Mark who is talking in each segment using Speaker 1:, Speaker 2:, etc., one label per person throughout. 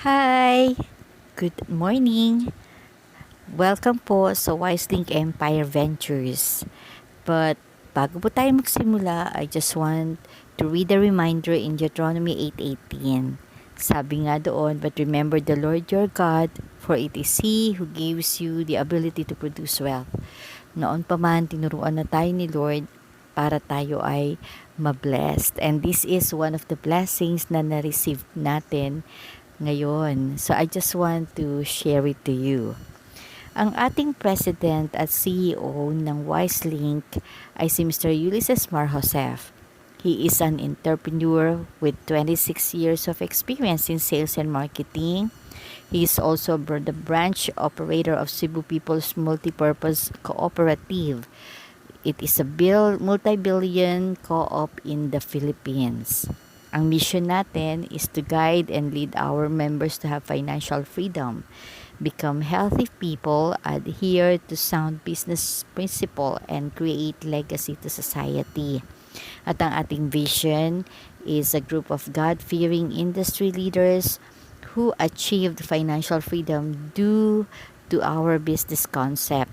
Speaker 1: Hi! Good morning! Welcome po sa Wiselink Empire Ventures. But bago po tayo magsimula, I just want to read a reminder in Deuteronomy 8:18. Sabi nga doon, "But remember the Lord your God, for it is He who gives you the ability to produce wealth." Noon pa man, tinuruan na tayo ni Lord para tayo ay mablessed. And this is one of the blessings na na-receive natin ngayon. So I just want to share it to you. Ang ating President at CEO ng WiseLink ay si Mr. Ulysses Mar Josef. He is an entrepreneur with 26 years of experience in sales and marketing. He is also the branch operator of Cebu People's Multipurpose Cooperative. It is a multi-billion co-op in the Philippines. Ang mission natin is to guide and lead our members to have financial freedom, become healthy people, adhere to sound business principle, and create legacy to society. At ang ating vision is a group of God-fearing industry leaders who achieved financial freedom due to our business concept,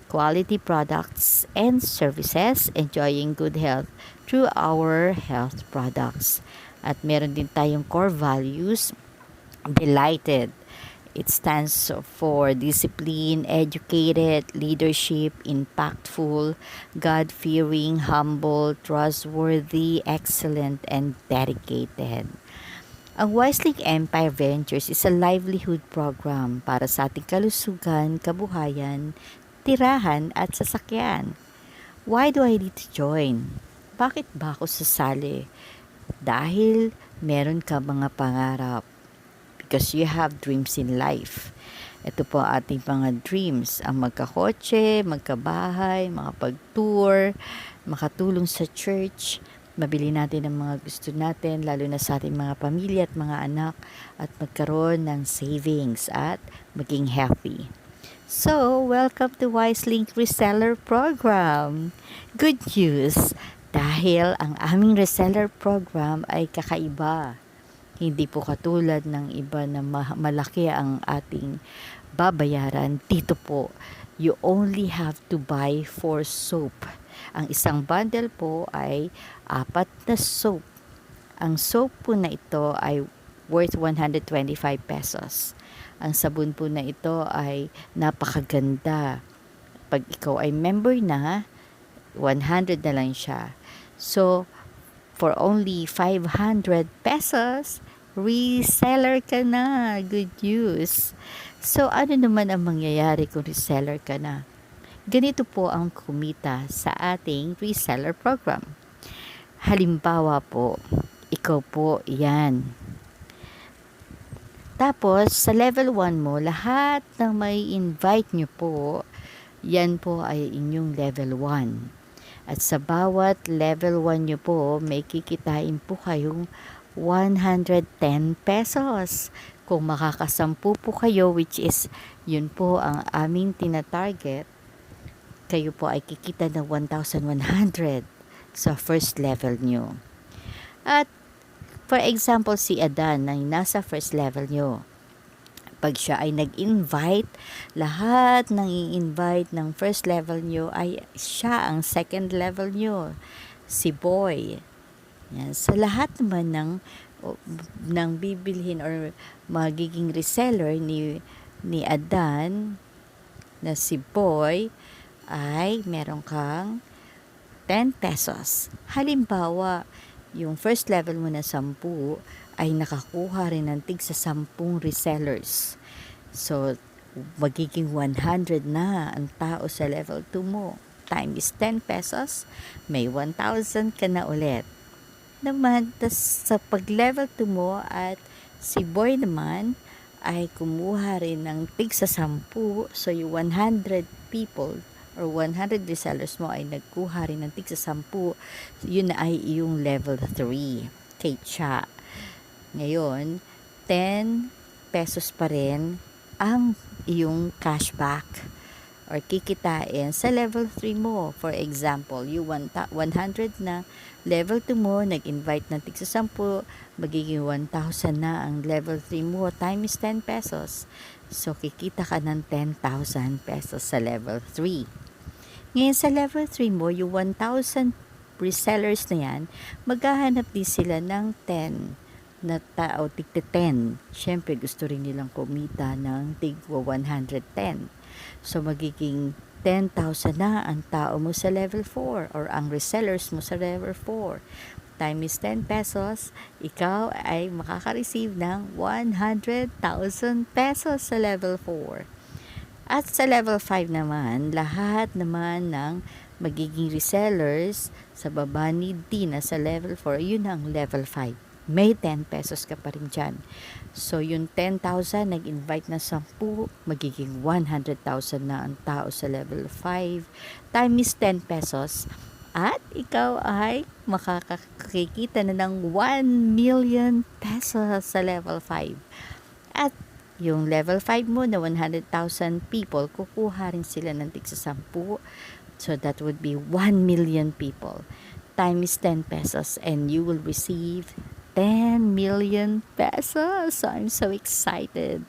Speaker 1: quality products and services, enjoying good health through our health products. At meron din tayong core values, delighted. It stands for discipline, educated, leadership, impactful, God-fearing, humble, trustworthy, excellent, and dedicated. Ang Wiselink Empire Ventures is a livelihood program para sa ating kalusugan, kabuhayan, tirahan at sasakyan. Why do I need to join? Bakit ba ako sasali? Dahil meron ka mga pangarap. Because you have dreams in life. Ito po ating mga dreams. Ang magkakotse, magkabahay, makapag-tour, makatulong sa church, mabili natin ang mga gusto natin, lalo na sa ating mga pamilya at mga anak, at magkaroon ng savings at maging healthy. So, welcome to WiseLink Reseller Program. Good news, dahil ang aming reseller program ay kakaiba. Hindi po katulad ng iba na malaki ang ating babayaran. Dito po, you only have to buy 4 soap. Ang isang bundle po ay 4 na soap. Ang soap po na ito ay worth 125 pesos. Ang sabon po na ito ay napakaganda. Pag ikaw ay member na, 100 na lang siya. So, for only 500 pesos, reseller ka na. Good news. So, ano naman ang mangyayari kung reseller ka na? Ganito po ang kumita sa ating reseller program. Halimbawa po, ikaw po yan. Tapos, sa level 1 mo, lahat ng may invite nyo po, yan po ay inyong level 1. At sa bawat level 1 nyo po, may kikitain po kayong 110 pesos. Kung makakasampu po kayo, which is, yun po ang aming tinatarget, kayo po ay kikita ng 1,100 sa first level nyo. At for example, si Adan na nasa first level nyo. Pag siya ay nag-invite, lahat ng i-invite ng first level nyo ay siya ang second level nyo. Si Boy. Yan. Sa lahat naman ng bibilhin or magiging reseller ni Adan na si Boy ay meron kang 10 pesos. Halimbawa, yung first level mo na 10 ay nakakuha rin ng tig sa 10 resellers. So, magiging 100 na ang tao sa level 2 mo. Time is 10 pesos, may 1,000 ka na ulit. Naman, tas sa pag-level 2 mo at si Boy naman ay kumuha rin ng tig sa 10. So, yung 100 people or 100 resellers mo ay nagkuha rin ng tig sa 10. Yun ay yung level 3 kay Cha. Ngayon, 10 pesos pa rin ang iyong cashback. or kikitain sa level 3 mo. For example, you want 100 na, level 2 mo, nag-invite ng tig sa 10, magiging 1,000 na ang level 3 mo, times 10 pesos. So, kikita ka ng 10,000 pesos sa level 3. Ngayon sa level 3 mo, yung 1,000 resellers na yan, maghahanap din sila ng 10 na tao, tigta 10. Siyempre, gusto rin nilang kumita ng tigwa 110. So, magiging 10,000 na ang tao mo sa level 4 or ang resellers mo sa level 4. Times 10 pesos, ikaw ay makaka-receive ng 100,000 pesos sa level 4. At sa level 5 naman, lahat naman ng magiging resellers sa baba ni D na sa level 4, yun ang level 5. May 10 pesos ka pa rin dyan. So, yung 10,000, nag-invite na 10, magiging 100,000 na ang tao sa level 5 times 10 pesos. At ikaw ay makakakita na ng 1 million pesos sa level 5. At yung level 5 mo na 100,000 people, kukuha rin sila ng tig sa 10. So, that would be 1 million people times 10 pesos and you will receive 10 million pesos. So, I'm so excited.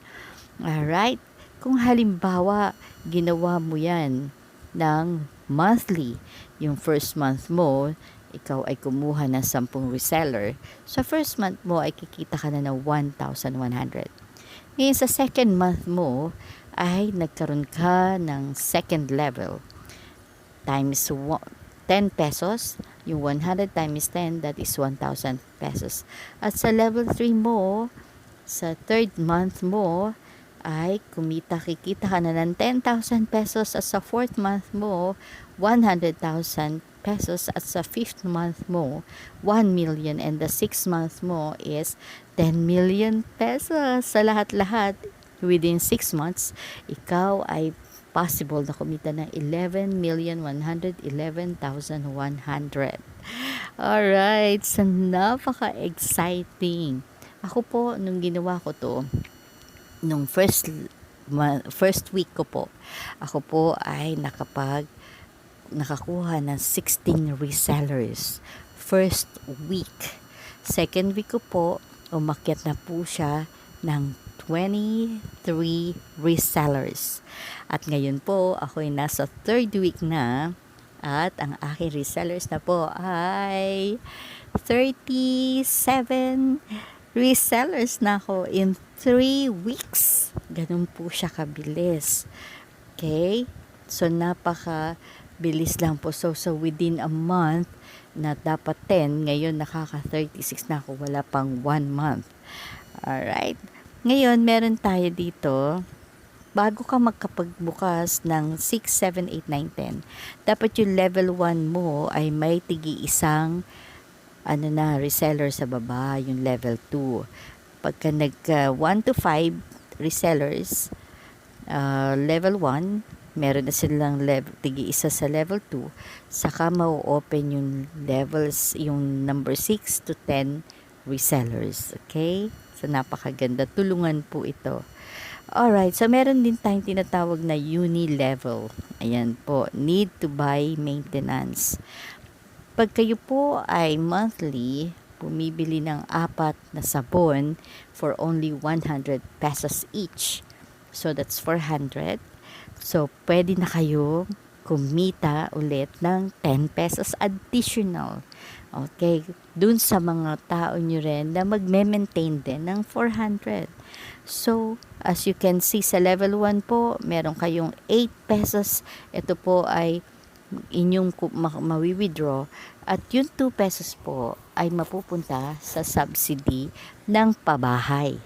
Speaker 1: Alright. Kung halimbawa, ginawa mo yan ng monthly, yung first month mo, ikaw ay kumuha ng 10 reseller. Sa first month mo ay kikita ka na ng 1,100. Ngayon sa second month mo ay nagkaroon ka ng second level times 10 pesos. Yung 100 times 10, that is 1,000 pesos. At sa level 3 mo, sa third month mo, ay kikita ka na ng 10,000 pesos. At sa fourth month mo, 100,000 pesos. At sa fifth month mo, 1 million. And the sixth month mo is 10 million pesos. Sa lahat-lahat, within 6 months, ikaw ay possible na kumita ng 11,111,100. Alright, so napaka-exciting. Ako po, nung ginawa ko to, nung first week ko po, ako po ay nakakuha ng 16 resellers. First week. Second week ko po, umakyat na po siya ng 23 resellers. At ngayon po, ako ay nasa third week na at ang aking resellers na po ay 37 resellers na ako in 3 weeks. Ganun po siya kabilis. Okay? So, napaka-bilis lang po. So, within a month na dapat 10, ngayon nakaka-36 na ako. Wala pang 1 month. Alright? Ngayon, meron tayo dito, bago ka magkapagbukas ng 6, 7, 8, 9, 10, dapat yung level 1 mo ay may tigi-isang reseller sa baba, yung level 2. Pagka 1 to 5 resellers, level 1, meron na silang tigi-isa sa level 2, saka mau-open yung levels, yung number 6 to 10 resellers. Okay? So, napakaganda. Tulungan po ito. Alright, so meron din tayong tinatawag na uni-level. Ayan po, need to buy maintenance. Pag kayo po ay monthly, bumibili ng 4 na sabon for only 100 pesos each. So, that's 400. So, pwede na kayo kumita ulit ng 10 pesos additional. Okay, dun sa mga tao nyo rin na magme-maintain din ng 400. So, as you can see sa level 1 po, meron kayong 8 pesos. Ito po ay inyong mawi-withdraw. At yung 2 pesos po ay mapupunta sa subsidy ng pabahay.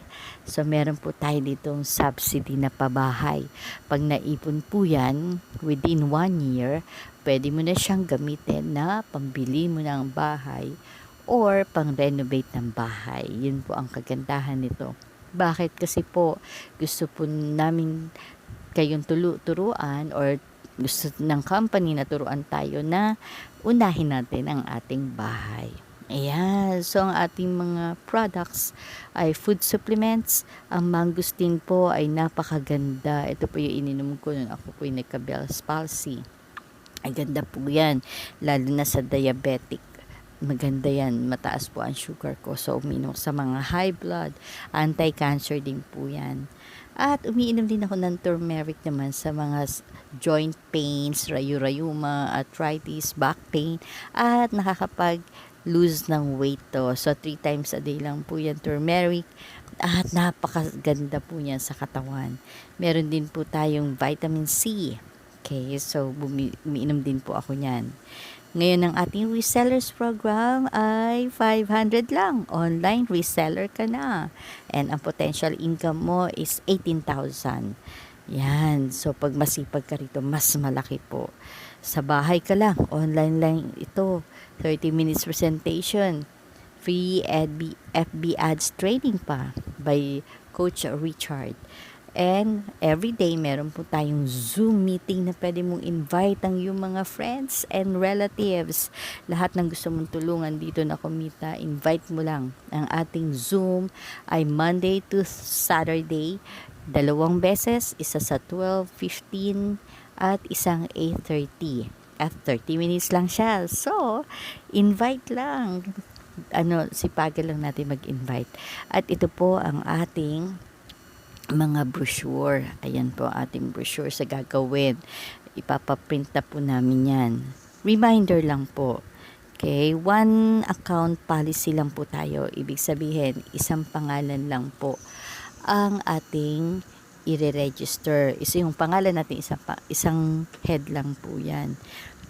Speaker 1: So, meron po tayo ditong subsidy na pabahay. Pag naipon po yan, within 1 year, pwede mo na siyang gamitin na pambili mo ng bahay or pang-renovate ng bahay. Yun po ang kagandahan nito. Bakit? Kasi po, gusto po namin kayong turuan or gusto ng company na turuan tayo na unahin natin ang ating bahay. Ayan. So, ang ating mga products ay food supplements. Ang mangosteen po ay napakaganda. Ito po yung ininom ko nung ako po yung nagka-Bell's palsy. Ay ganda po yan. Lalo na sa diabetic. Maganda yan. Mataas po ang sugar ko. So, uminom sa mga high blood. Anti-cancer din po yan. At umiinom din ako ng turmeric naman sa mga joint pains, rayu-rayuma, arthritis, back pain. At nakakapag-lose ng weight to. So, 3 times a day lang po yan turmeric. At napakaganda po niyan sa katawan. Meron din po tayong vitamin C. Okay, so umiinom din po ako niyan. Ngayon ang ating resellers program ay 500 lang. Online reseller ka na. And ang potential income mo is 18,000. Yan. So pag masipag ka rito, mas malaki po. Sa bahay ka lang. Online lang ito. 30 minutes presentation. Free FB ads training pa by Coach Richard. And every day, meron po tayong Zoom meeting na pwede mong invite ang iyong mga friends and relatives. Lahat ng gusto mong tulungan dito na kumita, invite mo lang. Ang ating Zoom ay Monday to Saturday. 2 beses, isa sa 12:15 at isang 8:30. At 30 minutes lang siya. So, invite lang. Sipagan lang natin mag-invite. At ito po ang ating mga brochure. Ayan po ating brochure sa gagawin. Ipapaprint na po namin yan. Reminder lang po. Okay, one account policy lang po tayo. Ibig sabihin, isang pangalan lang po ang ating i-register. Isa yung pangalan natin, isang head lang po yan.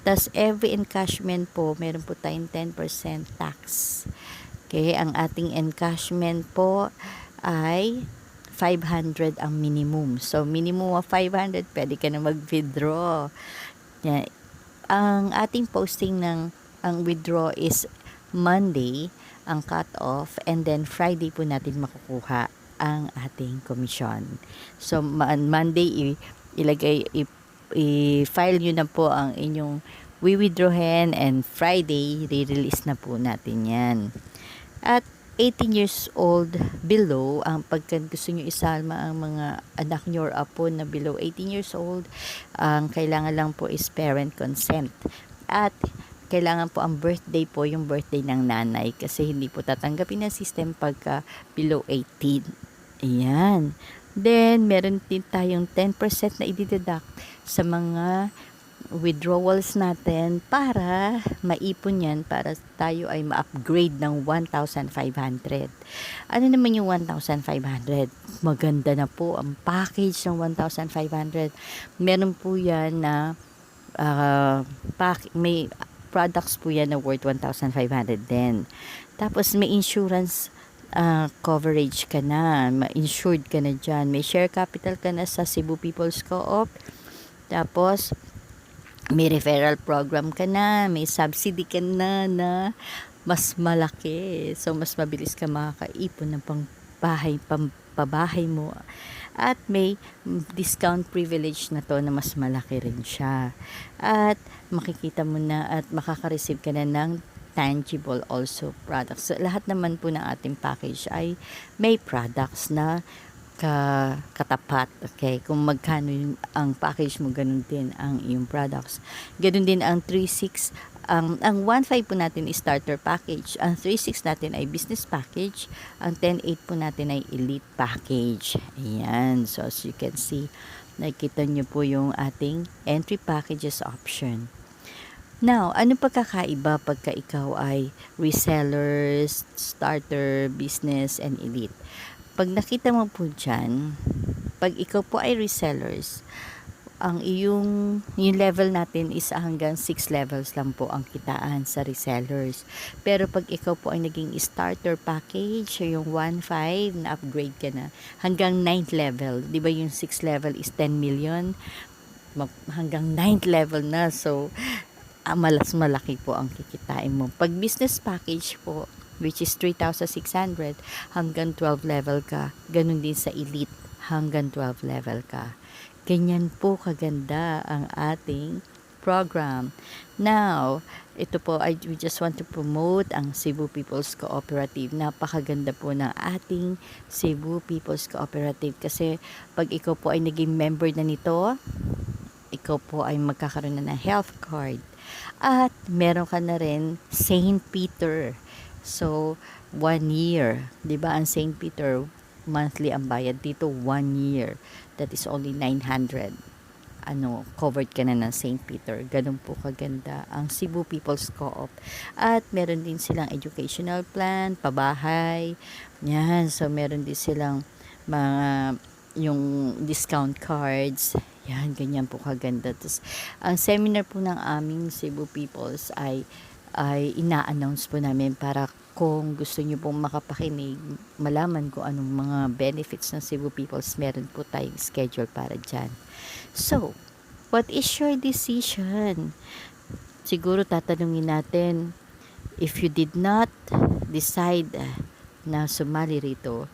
Speaker 1: Tapos every encashment po, meron po tayong 10% tax. Okay, ang ating encashment po ay 500 ang minimum. So, minimum of 500, pwede ka na mag-withdraw. Yan. Ang ating posting ang withdraw is Monday, ang cut-off, and then Friday po natin makukuha ang ating commission. So, Monday, i-file nyo na po ang inyong withdrawin, and Friday, re-release na po natin yan. At 18 years old below, ang pagka gusto nyo isalma ang mga anak nyo or apo na below 18 years old, ang kailangan lang po is parent consent. At kailangan po ang birthday po, yung birthday ng nanay, kasi hindi po tatanggapin ng system pagka below 18. Ayan. Then, meron din tayong 10% na i-deduct sa mga withdrawals natin para maipon yan para tayo ay ma-upgrade ng 1,500. Ano naman yung 1,500? Maganda na po ang package ng 1,500. Meron po yan na may products po yan na worth 1,500 din. Tapos may insurance coverage ka na, ma-insured ka na dyan. May share capital ka na sa Cebu People's Co-op. Tapos may referral program ka na, may subsidy ka na mas malaki. So, mas mabilis ka makakaipon ng pabahay mo. At may discount privilege na to na mas malaki rin siya. At makikita mo na at makaka-receive ka na ng tangible also products. So, lahat naman po ng ating package ay may products na katapat. Okay, kung magkano ang package mo, ganun din ang iyong products. Ganun din ang 3.6. Ang 1.5 po natin is starter package. Ang 3.6 natin ay business package. Ang 10.8 po natin ay elite package. Ayan. So, as you can see, nakikita nyo po yung ating entry packages option. Now, ano pagkakaiba pagka ikaw ay resellers, starter, business, and elite? Pag nakita mo po dyan, pag ikaw po ay resellers, yung level natin is hanggang 6 levels lang po ang kitaan sa resellers. Pero pag ikaw po ay naging starter package, yung 1.5 na upgrade ka na, hanggang 9th level. Di ba yung 6 level is 10 million? Hanggang 9th level na. So, malaki po ang kikitain mo. Pag business package po, which is 3,600 hanggang 12 level ka. Ganun din sa elite hanggang 12 level ka. Ganyan po kaganda ang ating Program. Now, ito po, we just want to promote ang Cebu People's Cooperative. Napakaganda po ng ating Cebu People's Cooperative kasi pag ikaw po ay naging member na nito, ikaw po ay magkakaroon na ng health card. At meron ka na rin St. Peter. So, 1 year. 'Di ba ang St. Peter, monthly ang bayad dito, 1 year. That is only 900. Covered ka na ng St. Peter. Ganun po kaganda ang Cebu People's Co-op. At meron din silang educational plan, pabahay. Yan. So, meron din silang mga yung discount cards. Yan, ganyan po kaganda. Tapos, ang seminar po ng aming Cebu Peoples ay ina-announce po namin para kung gusto nyo pong makapakinig, malaman ko anong mga benefits ng Cebu Peoples, meron po tayong schedule para dyan. So, what is your decision? Siguro tatanungin natin, if you did not decide na sumali rito,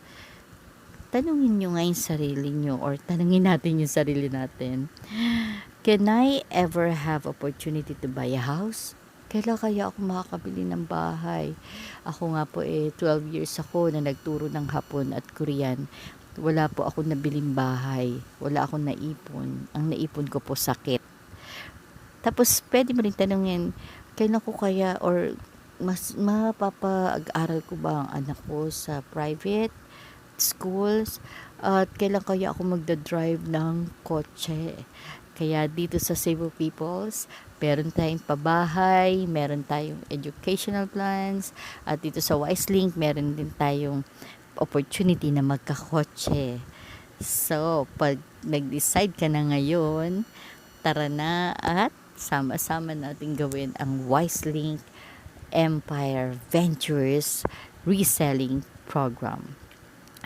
Speaker 1: tanungin nyo nga yung sarili nyo or tanungin natin yung sarili natin. Can I ever have opportunity to buy a house? Kailan kaya ako makakabili ng bahay? Ako nga po 12 years ako na nagturo ng Hapon at Korean. Wala po ako nabiling bahay. Wala akong naipon. Ang naipon ko po sakit. Tapos pwede mo rin tanungin, kailan ko kaya or mas mapapag-aral ko ba ang anak ko sa private schools? At kailan kaya ako magdadrive ng kotse? Kaya dito sa Cebu Peoples, meron tayong pabahay, meron tayong educational plans, at dito sa WiseLink, meron din tayong opportunity na magkakotse. So, pag nag-decide ka na ngayon, tara na at sama-sama natin gawin ang WiseLink Empire Ventures Reselling Program.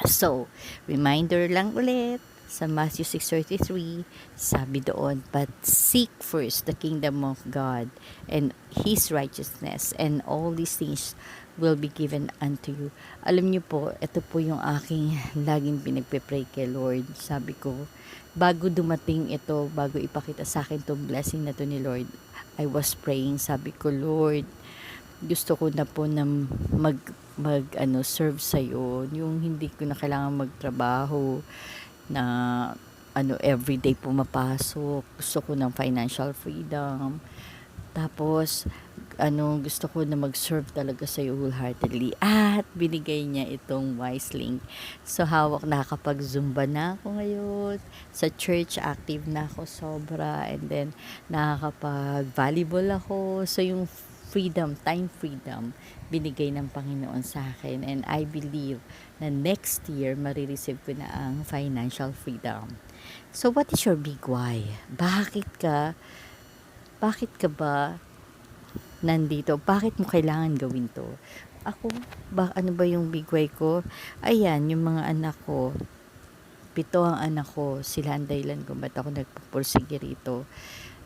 Speaker 1: So, reminder lang ulit, sa Matthew 6:33, sabi doon, but seek first the kingdom of God and His righteousness, and all these things will be given unto you. Alam niyo po, ito po yung aking laging pinagpe-pray kay Lord. Sabi ko, bago dumating ito, bago ipakita sa akin itong blessing na to ni Lord, I was praying, sabi ko, Lord, gusto ko na po na serve sa iyo, yung hindi ko na kailangan magtrabaho na everyday pumapasok. Gusto ko ng financial freedom. Tapos gusto ko na mag-serve talaga sa iyo wholeheartedly. At binigay niya itong WiseLink. So hawak, nakakapag-zumba na ako ngayon. Sa church active na ako sobra, and then nakakapag-volleyball ako. So yung freedom, time freedom, binigay ng Panginoon sa akin. And I believe na next year, marireceive ko na ang financial freedom. So, what is your big why? Bakit ka ba nandito? Bakit mo kailangan gawin to? Ako, ano ba yung big why ko? Ayan, yung mga anak ko, 7 ang anak ko, sila ang dahilan kung ba't ako nagpupursige rito.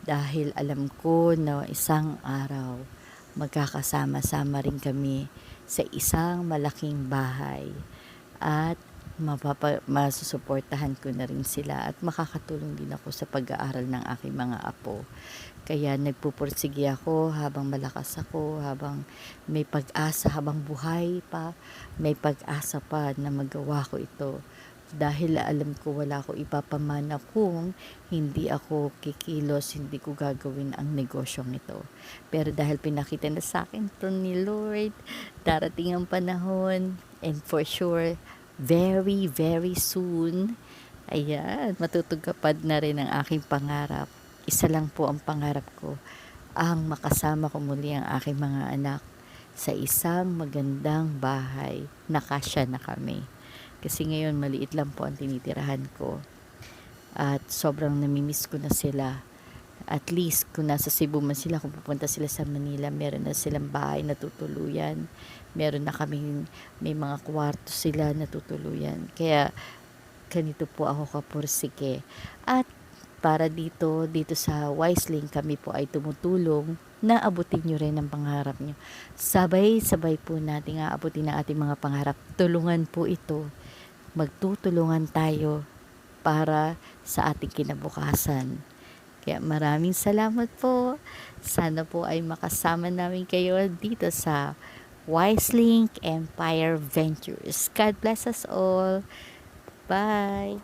Speaker 1: Dahil alam ko na isang araw, magkakasama-sama rin kami sa isang malaking bahay at masusuportahan ko na rin sila at makakatulong din ako sa pag-aaral ng aking mga apo. Kaya nagpupursige ako habang malakas ako, habang may pag-asa, habang buhay pa, may pag-asa pa na magawa ko ito. Dahil alam ko wala ko ipapamana kung hindi ako kikilos, hindi ko gagawin ang negosyong ito. Pero dahil pinakita na sa akin ito ni Lord, darating ang panahon, and for sure, very, very soon, ayan, matutugapad na rin ang aking pangarap. Isa lang po ang pangarap ko, ang makasama ko muli ang aking mga anak sa isang magandang bahay. Nakasya na kami. Kasi ngayon, maliit lang po ang tinitirahan ko. At sobrang namimiss ko na sila. At least, kung nasa Cebu man sila, kung pupunta sila sa Manila, meron na silang bahay na tutuluyan. Meron na kaming, may mga kwarto sila na tutuluyan. Kaya, ganito po ako kapursige. At para dito sa WiseLink, kami po ay tumutulong na abutin nyo rin ang pangarap nyo. Sabay-sabay po natin aabutin ang ating mga pangarap. Tulungan po ito. Magtutulungan tayo para sa ating kinabukasan. Kaya maraming salamat po. Sana po ay makasama namin kayo dito sa Wiselink Empire Ventures. God bless us all. Bye!